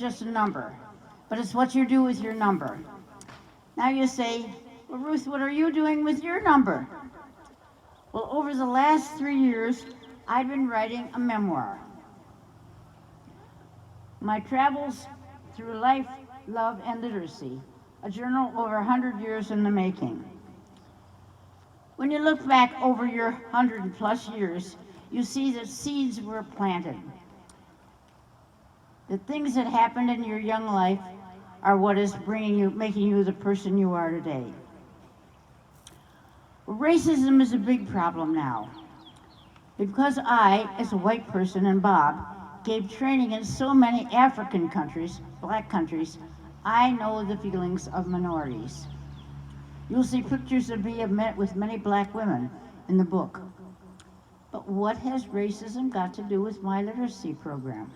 just a number, but it's what you do with your number. Now you say, well, Ruth, what are you doing with your number? Well, over the last 3 years, I've been writing a memoir. My travels through life, love, and literacy, a journal over 100 years in the making. When you look back over your 100+ years, you see that seeds were planted. The things that happened in your young life are what is making you the person you are today. Racism is a big problem now. Because I, as a white person, and Bob, gave training in so many African countries, black countries, I know the feelings of minorities. You'll see pictures of me with many black women in the book. But what has racism got to do with my literacy program?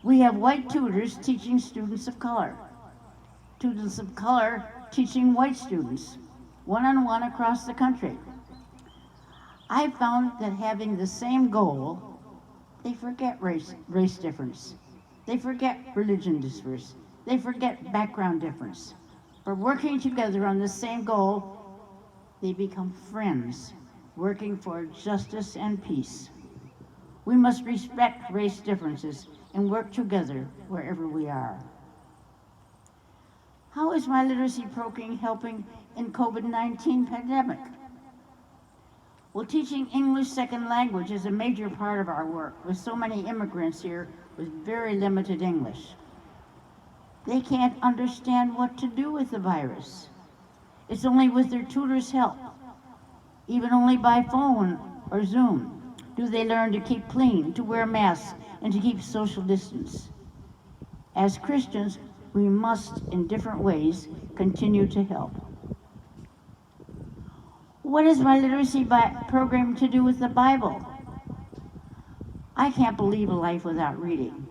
We have white tutors teaching students of color teaching white students, one-on-one across the country. I found that having the same goal, they forget race difference. They forget religion difference. They forget background difference. But working together on the same goal, they become friends, working for justice and peace. We must respect race differences and work together wherever we are. How is my literacy program helping in COVID-19 pandemic? Well, teaching English second language is a major part of our work, with so many immigrants here with very limited English. They can't understand what to do with the virus. It's only with their tutor's help, even only by phone or Zoom, do they learn to keep clean, to wear masks, and to keep social distance. As Christians, we must, in different ways, continue to help. What is my literacy program to do with the Bible? I can't believe a life without reading.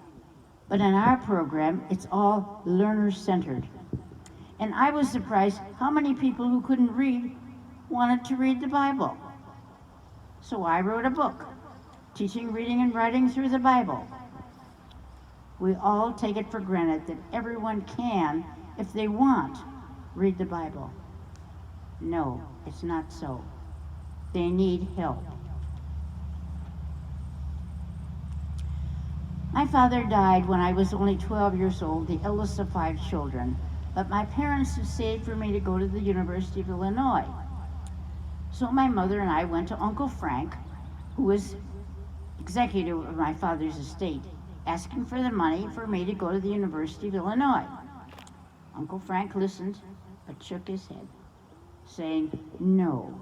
But in our program, it's all learner-centered. And I was surprised how many people who couldn't read wanted to read the Bible. So I wrote a book, Teaching Reading and Writing Through the Bible. We all take it for granted that everyone can, if they want, read the Bible. No, it's not so. They need help. My father died when I was only 12 years old, the eldest of 5 children, but my parents saved for me to go to the University of Illinois. So my mother and I went to Uncle Frank, who was executive of my father's estate, asking for the money for me to go to the University of Illinois. Uncle Frank listened, but shook his head, saying, no,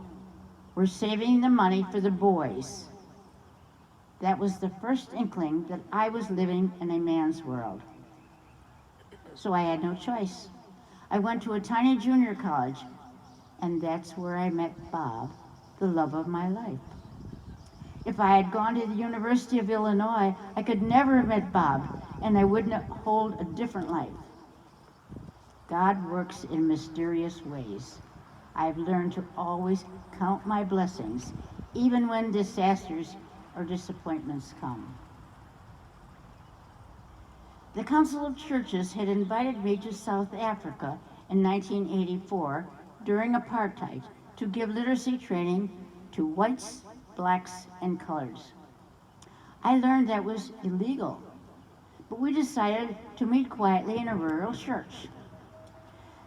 we're saving the money for the boys. That was the first inkling that I was living in a man's world. So I had no choice. I went to a tiny junior college, and that's where I met Bob, the love of my life. If I had gone to the University of Illinois, I could never have met Bob, and I wouldn't hold a different life. God works in mysterious ways. I've learned to always count my blessings, even when disasters or disappointments come. The Council of Churches had invited me to South Africa in 1984 during apartheid to give literacy training to whites, blacks, and coloreds. I learned that was illegal, but we decided to meet quietly in a rural church.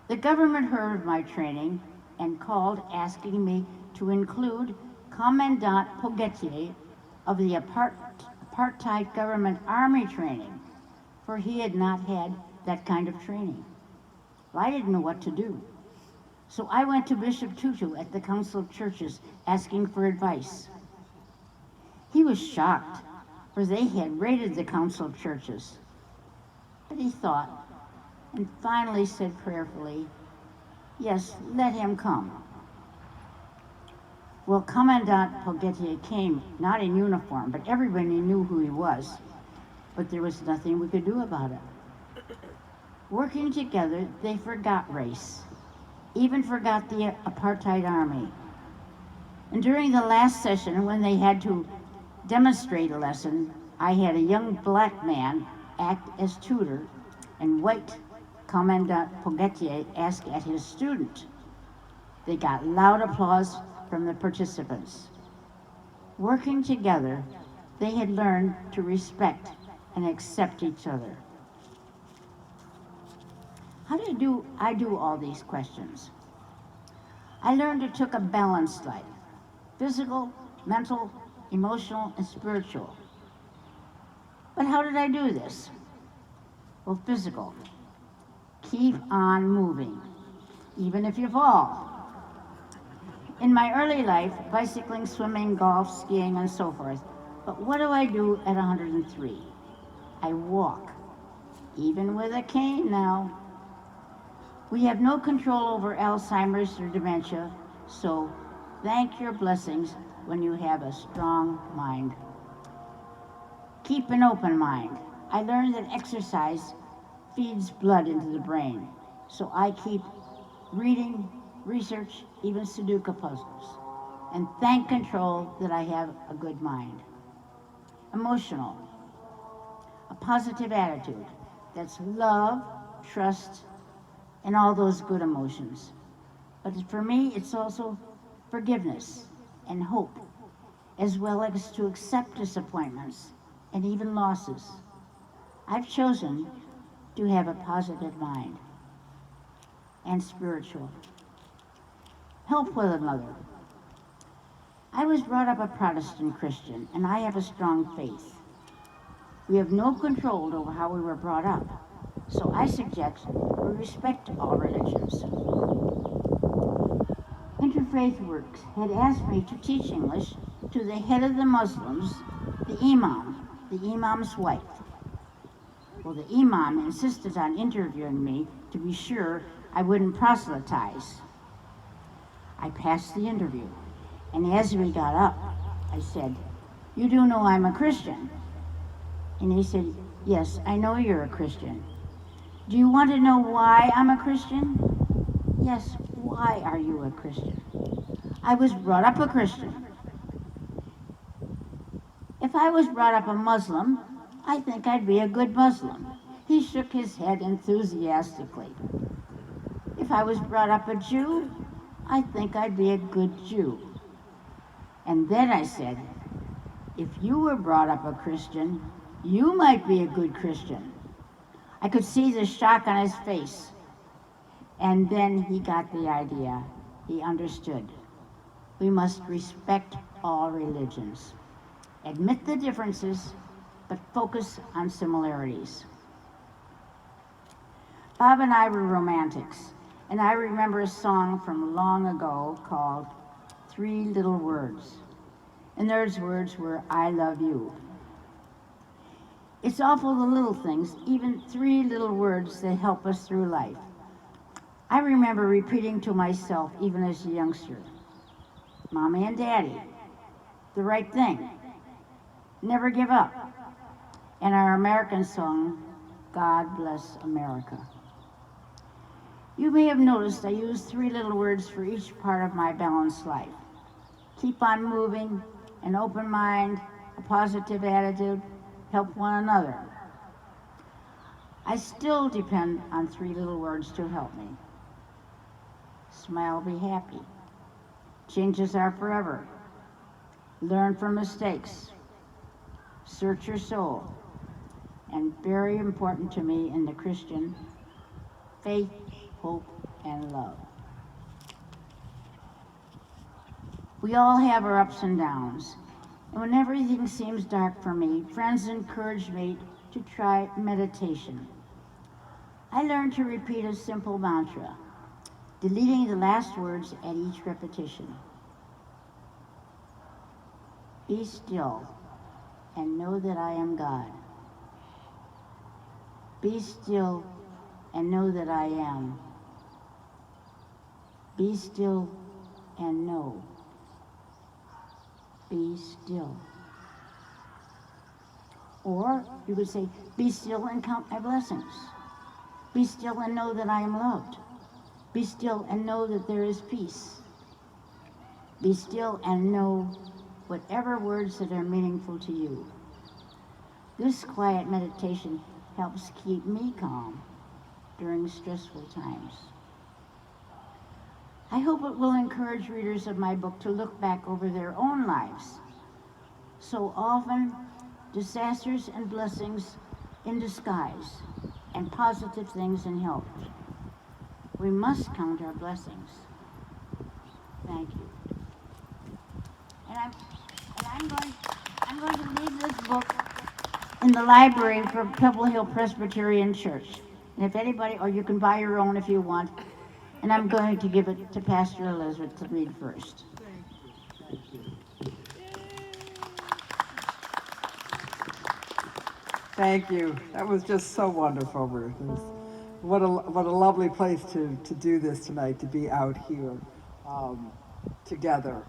The government heard of my training and called asking me to include Commandant Pogetier of the apartheid government army training, for he had not had that kind of training. Well, I didn't know what to do. So I went to Bishop Tutu at the Council of Churches asking for advice. He was shocked, for they had raided the Council of Churches. But he thought, and finally said prayerfully, yes, let him come. Well, Commandant Pogetier came, not in uniform, but everybody knew who he was. But there was nothing we could do about it. Working together, they forgot race, even forgot the apartheid army. And during the last session, when they had to demonstrate a lesson, I had a young black man act as tutor, and White Commandant Pogetier ask at his student. They got loud applause from the participants. Working together, they had learned to respect and accept each other. How did I do all these questions? I learned it took a balanced life, physical, mental, emotional, and spiritual. But how did I do this? Well, physical. Keep on moving, even if you fall. In my early life, bicycling, swimming, golf, skiing, and so forth. But what do I do at 103? I walk, even with a cane now. We have no control over Alzheimer's or dementia, so thank your blessings when you have a strong mind. Keep an open mind. I learned that exercise feeds blood into the brain, so I keep reading, research, even Sudoku puzzles, and thank control that I have a good mind. Emotional, a positive attitude. That's love, trust, and all those good emotions. But for me, it's also forgiveness and hope, as well as to accept disappointments and even losses. I've chosen to have a positive mind. And spiritual. Help one another. I was brought up a Protestant Christian, and I have a strong faith. We have no control over how we were brought up, so I suggest we respect all religions. Interfaith Works had asked me to teach English to the head of the Muslims, the imam's wife. Well, the imam insisted on interviewing me to be sure I wouldn't proselytize. I passed the interview, and as we got up, I said, "You do know I'm a Christian?" And he said, "Yes, I know you're a Christian. Do you want to know why I'm a Christian?" "Yes, why are you a Christian?" "I was brought up a Christian." "If I was brought up a Muslim, I think I'd be a good Muslim." He shook his head enthusiastically. "If I was brought up a Jew, I think I'd be a good Jew." And then I said, "If you were brought up a Christian, you might be a good Christian." I could see the shock on his face. And then he got the idea. He understood. We must respect all religions. Admit the differences, but focus on similarities. Bob and I were romantics, and I remember a song from long ago called Three Little Words. And those words were, "I love you." It's awful the little things, even three little words that help us through life. I remember repeating to myself, even as a youngster, "Mommy and Daddy, the right thing, never give up," and our American song, "God Bless America." You may have noticed I use three little words for each part of my balanced life. Keep on moving, an open mind, a positive attitude, help one another. I still depend on three little words to help me. Smile, be happy. Changes are forever. Learn from mistakes. Search your soul. And very important to me in the Christian, faith, hope, and love. We all have our ups and downs. And when everything seems dark for me, friends encourage me to try meditation. I learned to repeat a simple mantra, deleting the last words at each repetition. Be still and know that I am God. Be still and know that I am. Be still and know. Be still. Or you could say, be still and count my blessings. Be still and know that I am loved. Be still and know that there is peace. Be still and know whatever words that are meaningful to you. This quiet meditation helps keep me calm during stressful times. I hope it will encourage readers of my book to look back over their own lives. So often, disasters and blessings in disguise, and positive things in help. We must count our blessings. Thank you. I'm going to leave this book in the library for Pebble Hill Presbyterian Church. And if anybody, or you can buy your own if you want. And I'm going to give it to Pastor Elizabeth to read first. Thank you. That was just so wonderful, Ruth. What a lovely place to do this tonight, to be out here together.